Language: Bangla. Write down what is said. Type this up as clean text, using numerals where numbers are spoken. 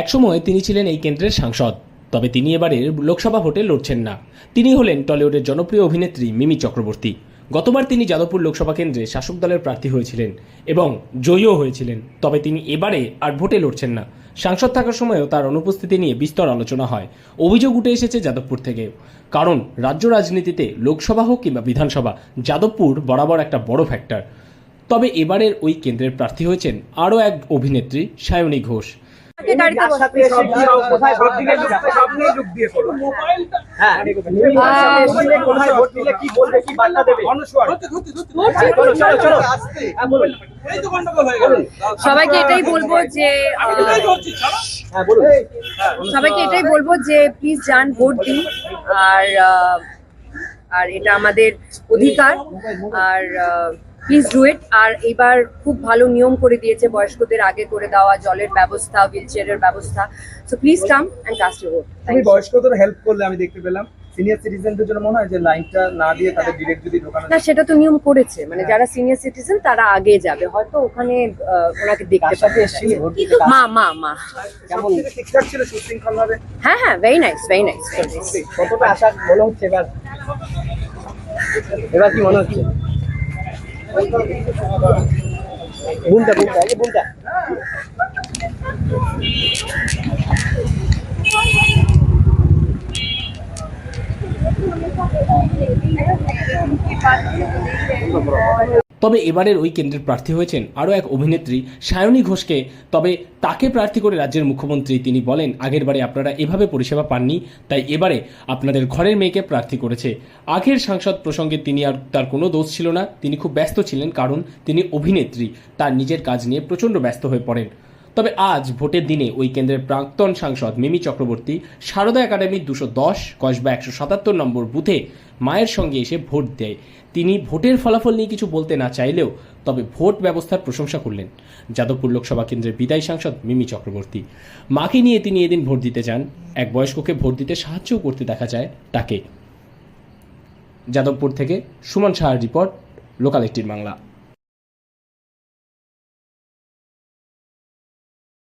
একসময় তিনি ছিলেন এই কেন্দ্রের সাংসদ, তবে তিনি এবারের লোকসভা ভোটে লড়ছেন না। তিনি হলেন টলিউডের জনপ্রিয় অভিনেত্রী মিমি চক্রবর্তী। গতবার তিনি যাদবপুর লোকসভা কেন্দ্রে শাসক দলের প্রার্থী হয়েছিলেন এবং জয়ীও হয়েছিলেন, তবে তিনি এবারে আর ভোটে লড়ছেন না। সাংসদ থাকার সময়ও তার অনুপস্থিতি নিয়ে বিস্তর আলোচনা হয়। অভিযোগ উঠে এসেছে যাদবপুর থেকে, কারণ রাজ্য রাজনীতিতে লোকসভা হোক কিংবা বিধানসভা, যাদবপুর বরাবর একটা বড় ফ্যাক্টর। তবে এবারের ওই কেন্দ্রের প্রার্থী হয়েছেন আরও এক অভিনেত্রী, সায়নী ঘোষ। সবাইকে এটাই বলবো যে প্লিজ যান, ভোট দিন। আর এটা আমাদের অধিকার, আর প্লিজ ডু ইট। আর এবার খুব ভালো নিয়ম করে দিয়েছে, বয়স্কদের আগে করে দেওয়া জলের ব্যবস্থা, হুইল চেয়ারের ব্যবস্থা। So please come and cast your vote. তুমি বয়স্কদের হেল্প করলে আমি দেখতে পেলাম। সিনিয়র সিটিজেনদের জন্য মনে হয় যে লাইনটা না দিয়ে তাদের ডিরেক্ট যদি ঢোকানো না, সেটা তো নিয়ম করেছে, মানে যারা সিনিয়র সিটিজেন তারা আগে যাবে, হয়তো ওখানে ওনাকে দেখতে পাবে। মা কেমন ঠিকঠাক ছিল সুশৃঙ্খল ভাবে? হ্যাঁ, ভেরি নাইস। কতটা আশা মনে হচ্ছে এবার কি মনে হচ্ছে? বুনটা তবে এবারের ওই কেন্দ্রের প্রার্থী হয়েছেন আরও এক অভিনেত্রী, সায়নী ঘোষকে। তবে তাকে প্রার্থী করে রাজ্যের মুখ্যমন্ত্রী তিনি বলেন, আগেরবারে আপনারা এভাবে পরিষেবা পাননি, তাই এবারে আপনাদের ঘরের মেয়েকে প্রার্থী করেছে। আগের সাংসদ প্রসঙ্গে তিনি আর তার কোনো দোষ ছিল না, তিনি খুব ব্যস্ত ছিলেন, কারণ তিনি অভিনেত্রী, তার নিজের কাজ নিয়ে প্রচণ্ড ব্যস্ত হয়ে পড়েন। তবে আজ ভোটের দিনে ওই কেন্দ্রের প্রাক্তন সাংসদ মিমি চক্রবর্তী সারদা একাডেমির 210 কসবা 177 নম্বর বুথে মায়ের সঙ্গে এসে ভোট দেয়। তিনি ভোটের ফলাফল নিয়ে কিছু বলতে না চাইলেও তবে ভোট ব্যবস্থার প্রশংসা করলেন যাদবপুর লোকসভা কেন্দ্রের বিদায়ী সাংসদ মিমি চক্রবর্তী। মাকে নিয়ে তিনি এদিন ভোট দিতে যান, এক বয়স্ককে ভোট দিতে সাহায্যও করতে দেখা যায় তাকে। যাদবপুর থেকে সুমন সাহার রিপোর্ট, লোকাল 18 বাংলা।